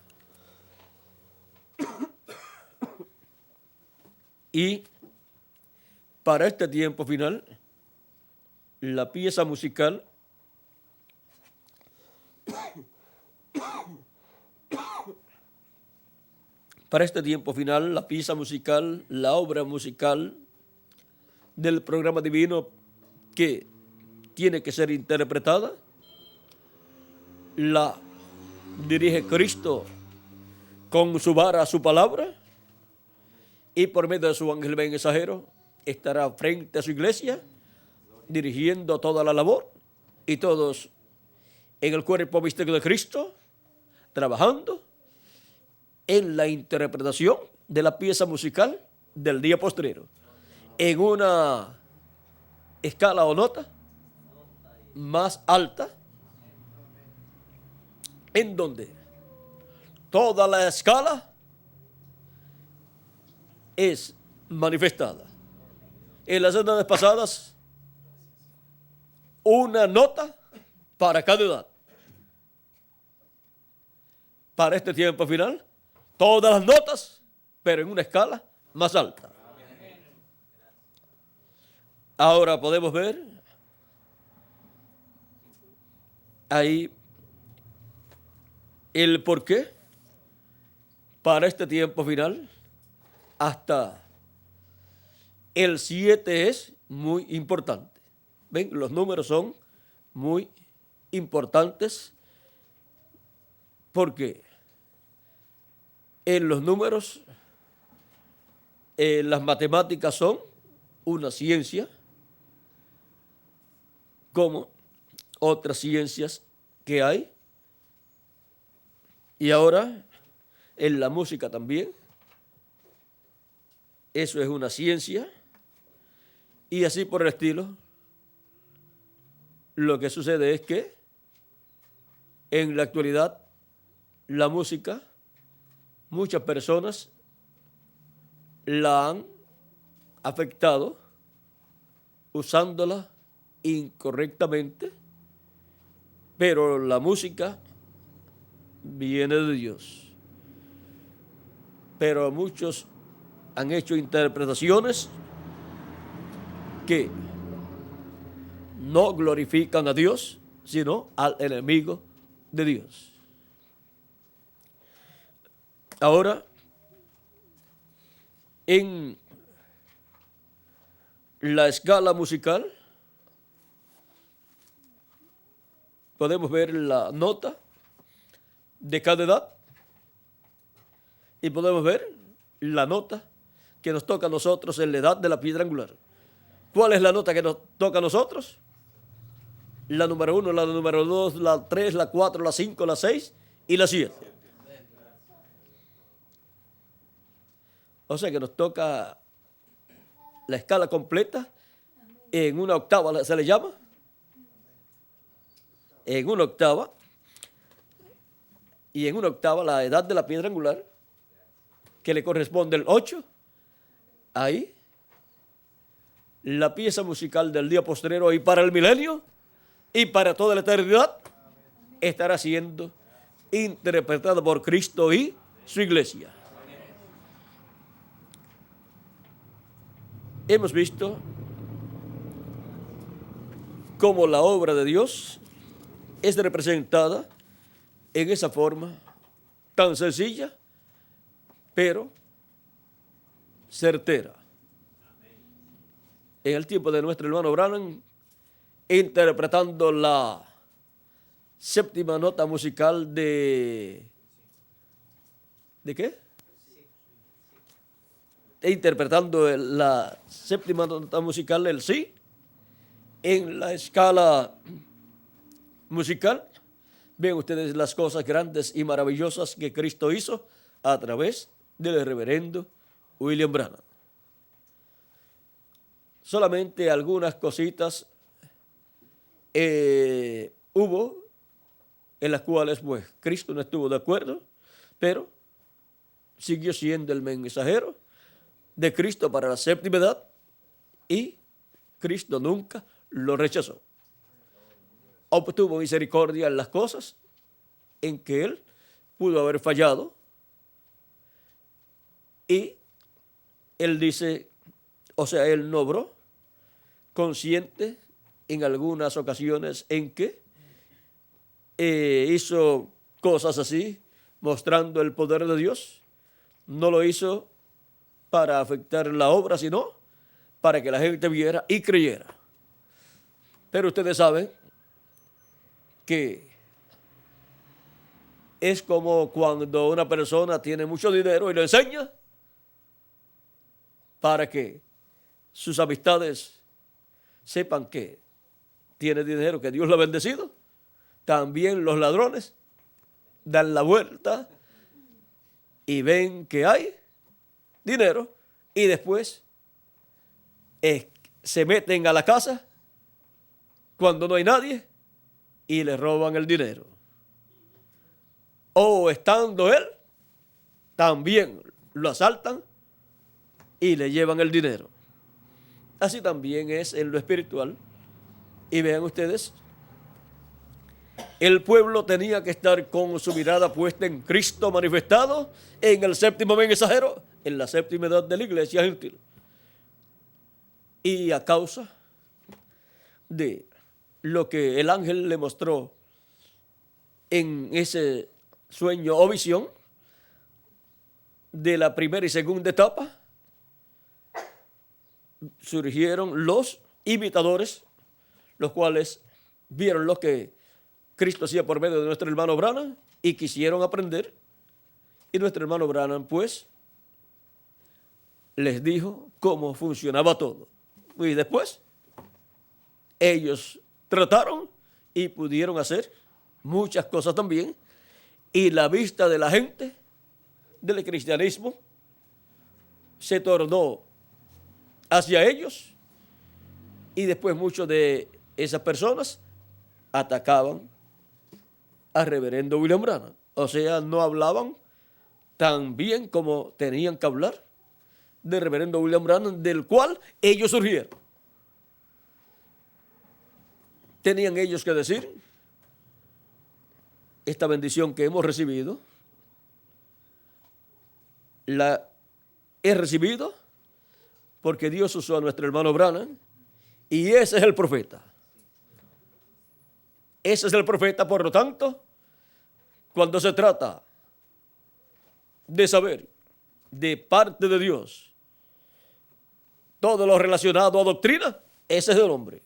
Y para este tiempo final, la pieza musical para este tiempo final, la pieza musical, la obra musical del programa divino que tiene que ser interpretada, la dirige Cristo con su vara, su palabra, y por medio de su ángel mensajero estará frente a su iglesia, dirigiendo toda la labor, y todos en el cuerpo místico de Cristo, trabajando en la interpretación de la pieza musical del día postrero, en una escala o nota más alta, en donde toda la escala es manifestada. en las semanas pasadas una nota para cada edad. Para este tiempo final, todas las notas, pero en una escala más alta. Ahora podemos ver ahí el porqué para este tiempo final. Hasta el 7 es muy importante. ¿Ven? Los números son muy importantes porque en los números las matemáticas son una ciencia como otras ciencias que hay. Y ahora en la música también. Eso es una ciencia. Y así por el estilo. Lo que sucede es que en la actualidad la música, muchas personas la han afectado usándola incorrectamente, pero la música viene de Dios. Pero muchos han hecho interpretaciones que no glorifican a Dios, sino al enemigo de Dios. Ahora, en la escala musical, podemos ver la nota de cada edad y podemos ver la nota que nos toca a nosotros en la edad de la piedra angular. ¿Cuál es la nota que nos toca a nosotros? La número 1, la número 2, la 3, la 4, la 5, la 6 y la 7. O sea que nos toca la escala completa en una octava, se le llama. En una octava. Y en una octava la edad de la piedra angular, que le corresponde el 8. Ahí la pieza musical del día postrero y para el milenio y para toda la eternidad estará siendo interpretada por Cristo y su iglesia. Hemos visto cómo la obra de Dios es representada en esa forma tan sencilla, pero certera. En el tiempo de nuestro hermano Branham, interpretando la séptima nota musical ¿de qué? Interpretando la séptima nota musical del sí en la escala musical. Ven ustedes las cosas grandes y maravillosas que Cristo hizo a través del reverendo William Branham. Solamente algunas cositas hubo en las cuales pues Cristo no estuvo de acuerdo, pero siguió siendo el mensajero de Cristo para la séptima edad y Cristo nunca lo rechazó. Obtuvo misericordia en las cosas en que él pudo haber fallado y él dice, o sea, él no obró consciente en algunas ocasiones en que hizo cosas así, mostrando el poder de Dios. No lo hizo para afectar la obra, sino para que la gente viera y creyera. Pero ustedes saben que es como cuando una persona tiene mucho dinero y lo enseña para que sus amistades sepan que tiene dinero, que Dios lo ha bendecido. También los ladrones dan la vuelta y ven que hay dinero y después se meten a la casa cuando no hay nadie y le roban el dinero. O estando él, también lo asaltan y le llevan el dinero. así también es en lo espiritual. Y vean ustedes, el pueblo tenía que estar con su mirada puesta en Cristo manifestado en el séptimo mensajero, en la séptima edad de la iglesia gentil. Y a causa de lo que el ángel le mostró en ese sueño o visión de la primera y segunda etapa, surgieron los imitadores, los cuales vieron lo que Cristo hacía por medio de nuestro hermano Branham y quisieron aprender. Y nuestro hermano Branham, pues, les dijo cómo funcionaba todo. Y después, ellos trataron y pudieron hacer muchas cosas también. Y la vista de la gente del cristianismo se tornó hacia ellos. Y después muchos de esas personas atacaban al reverendo William Branham. O sea, no hablaban tan bien como tenían que hablar del reverendo William Branham, del cual ellos surgieron. Tenían ellos que decir, esta bendición que hemos recibido, la he recibido porque Dios usó a nuestro hermano Branham y ese es el profeta. Ese es el profeta, por lo tanto, cuando se trata de saber de parte de Dios todo lo relacionado a doctrina, ese es el hombre.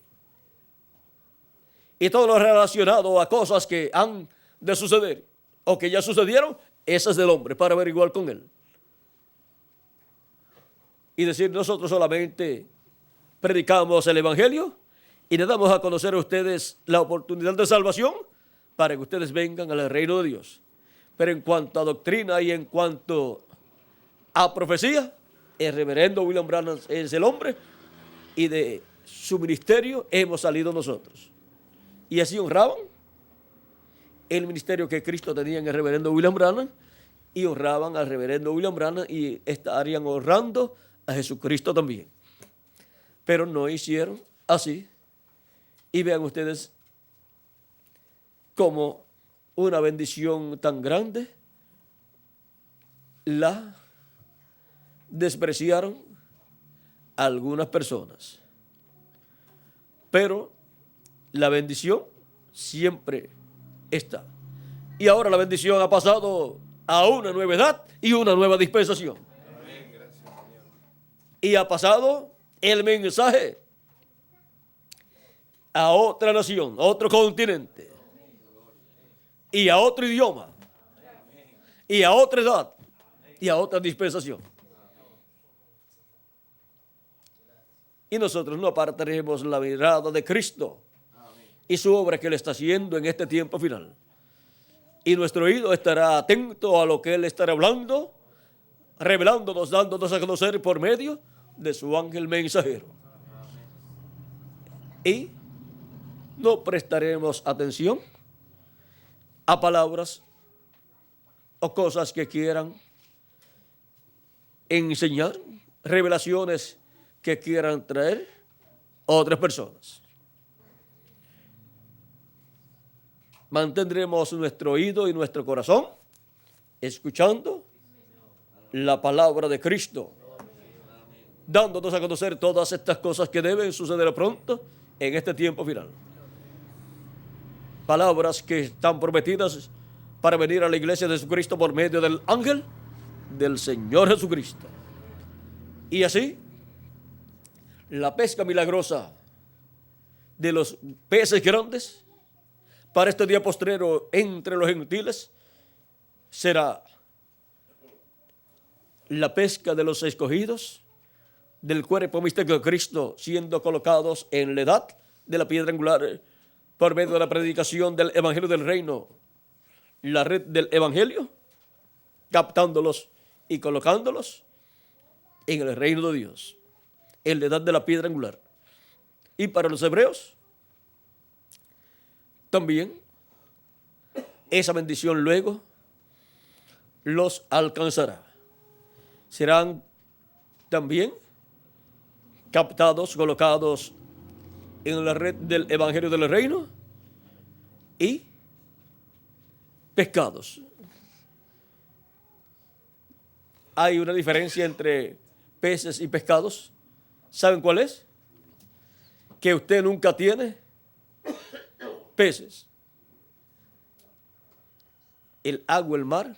Y todo lo relacionado a cosas que han de suceder o que ya sucedieron, ese es del hombre, para averiguar con él. Y decir, nosotros solamente predicamos el evangelio y le damos a conocer a ustedes la oportunidad de salvación para que ustedes vengan al reino de Dios. Pero en cuanto a doctrina y en cuanto a profecía, el reverendo William Branham es el hombre y de su ministerio hemos salido nosotros. Y así honraban el ministerio que Cristo tenía en el reverendo William Branham y honraban al reverendo William Branham y estarían honrando a Jesucristo también. Pero no hicieron así. Y vean ustedes como una bendición tan grande la despreciaron algunas personas. Pero la bendición siempre está. Y ahora la bendición ha pasado a una nueva edad y una nueva dispensación. Amén, gracias, Señor. Y ha pasado el mensaje a otra nación, a otro continente, y a otro idioma, y a otra edad, y a otra dispensación. Y nosotros no apartaremos la mirada de Cristo y su obra que Él está haciendo en este tiempo final. Y nuestro oído estará atento a lo que Él estará hablando, revelándonos, dándonos a conocer por medio de su ángel mensajero. Y no prestaremos atención a palabras o cosas que quieran enseñar, revelaciones que quieran traer otras personas. Mantendremos nuestro oído y nuestro corazón escuchando la palabra de Cristo, dándonos a conocer todas estas cosas que deben suceder pronto en este tiempo final. Palabras que están prometidas para venir a la iglesia de Jesucristo por medio del ángel del Señor Jesucristo. Y así, la pesca milagrosa de los peces grandes para este día postrero entre los gentiles será la pesca de los escogidos del cuerpo místico de Cristo siendo colocados en la edad de la piedra angular por medio de la predicación del evangelio del reino, la red del evangelio, captándolos y colocándolos en el reino de Dios, en la edad de la piedra angular. Y para los hebreos, también esa bendición luego los alcanzará. Serán también captados, colocados en la red del Evangelio del Reino, y pescados. Hay una diferencia entre peces y pescados. ¿Saben cuál es? Que usted nunca tiene peces. El agua, el mar,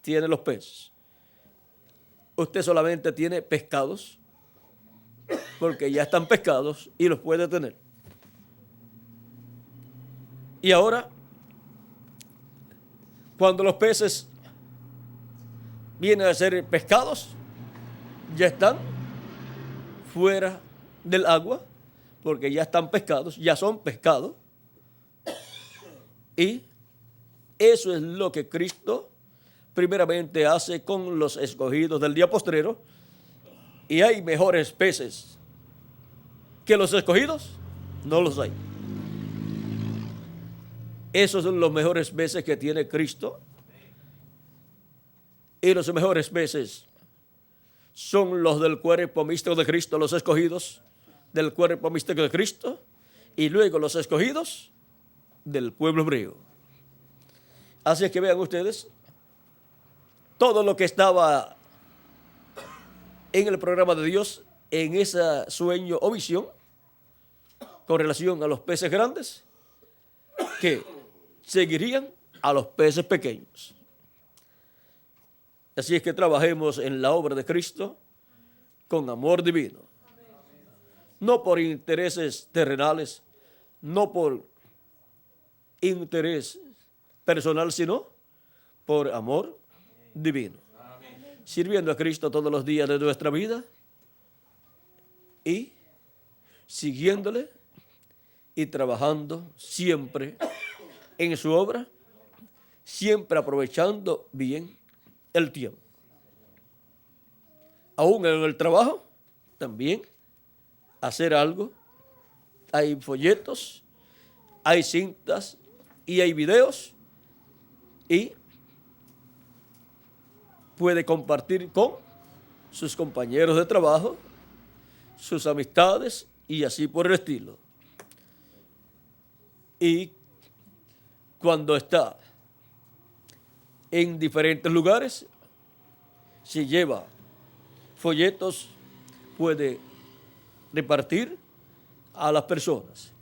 tiene los peces. Usted solamente tiene pescados, porque ya están pescados y los puede tener. Y ahora, cuando los peces vienen a ser pescados, ya están fuera del agua, porque ya están pescados, ya son pescados. Y eso es lo que Cristo primeramente hace con los escogidos del día postrero. Y hay mejores peces que los escogidos, no los hay. Esos son los mejores peces que tiene Cristo. Y los mejores peces son los del cuerpo místico de Cristo, los escogidos del cuerpo místico de Cristo, y luego los escogidos del pueblo hebreo. Así es que vean ustedes, todo lo que estaba en el programa de Dios, en ese sueño o visión, con relación a los peces grandes, que seguirían a los peces pequeños. Así es que trabajemos en la obra de Cristo con amor divino. No por intereses terrenales, no por interés personal, sino por amor divino. Sirviendo a Cristo todos los días de nuestra vida y siguiéndole y trabajando siempre en su obra, siempre aprovechando bien el tiempo. Aún en el trabajo, también hacer algo. Hay folletos, hay cintas y hay videos, y puede compartir con sus compañeros de trabajo, sus amistades y así por el estilo. Y cuando está en diferentes lugares, si lleva folletos, puede repartir a las personas.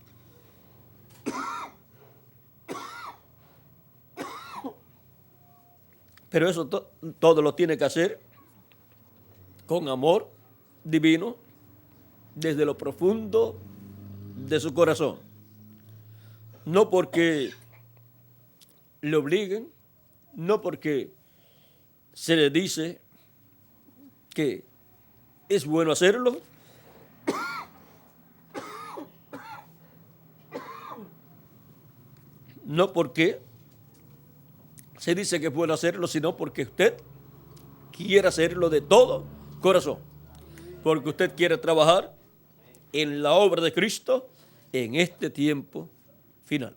Pero eso todo lo tiene que hacer con amor divino desde lo profundo de su corazón. No porque le obliguen, no porque se le dice que es bueno hacerlo, no porque se dice que es bueno hacerlo, sino porque usted quiere hacerlo de todo corazón, porque usted quiere trabajar en la obra de Cristo en este tiempo final.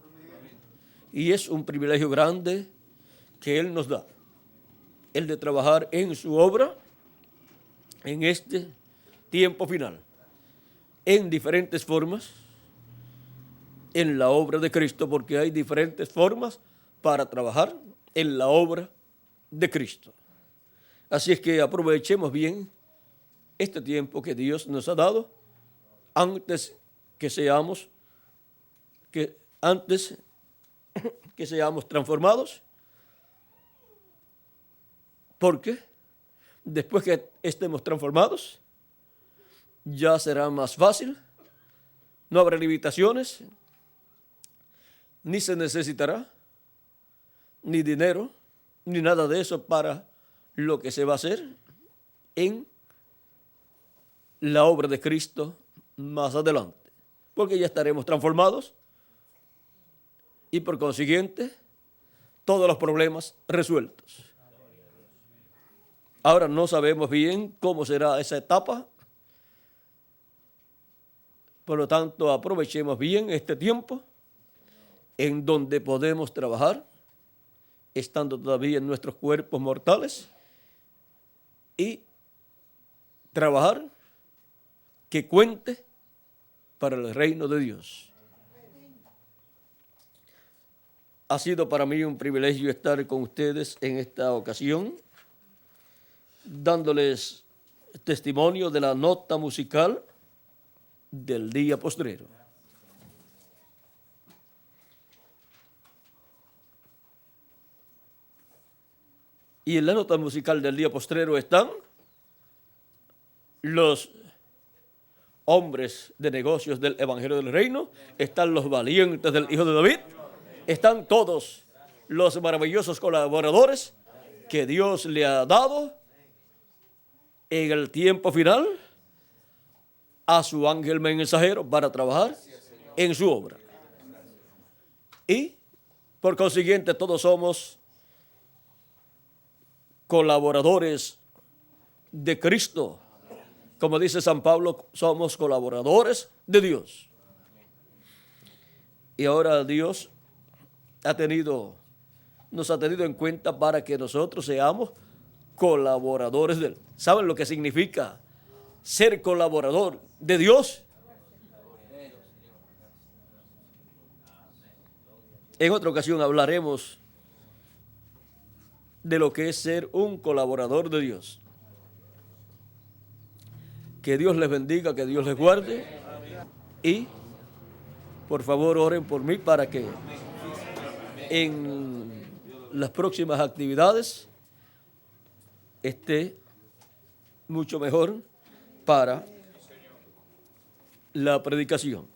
Y es un privilegio grande que Él nos da, el de trabajar en su obra en este tiempo final, en diferentes formas, en la obra de Cristo, porque hay diferentes formas para trabajar en la obra de Cristo. Así es que aprovechemos bien este tiempo que Dios nos ha dado antes que seamos transformados, porque después que estemos transformados ya será más fácil, no habrá limitaciones, ni se necesitará ni dinero, ni nada de eso para lo que se va a hacer en la obra de Cristo más adelante, porque ya estaremos transformados y por consiguiente todos los problemas resueltos. Ahora no sabemos bien cómo será esa etapa, por lo tanto aprovechemos bien este tiempo en donde podemos trabajar estando todavía en nuestros cuerpos mortales y trabajar que cuente para el reino de Dios. Ha sido para mí un privilegio estar con ustedes en esta ocasión, dándoles testimonio de la nota musical del día postrero. Y en la nota musical del día postrero están los hombres de negocios del Evangelio del Reino, están los valientes del Hijo de David, están todos los maravillosos colaboradores que Dios le ha dado en el tiempo final a su ángel mensajero para trabajar en su obra. Y por consiguiente todos somos colaboradores de Cristo. Como dice San Pablo, somos colaboradores de Dios. Y ahora Dios nos ha tenido en cuenta para que nosotros seamos colaboradores de Él. ¿Saben lo que significa ser colaborador de Dios? En otra ocasión hablaremos de lo que es ser un colaborador de Dios. Que Dios les bendiga, que Dios les guarde y por favor oren por mí para que en las próximas actividades esté mucho mejor para la predicación.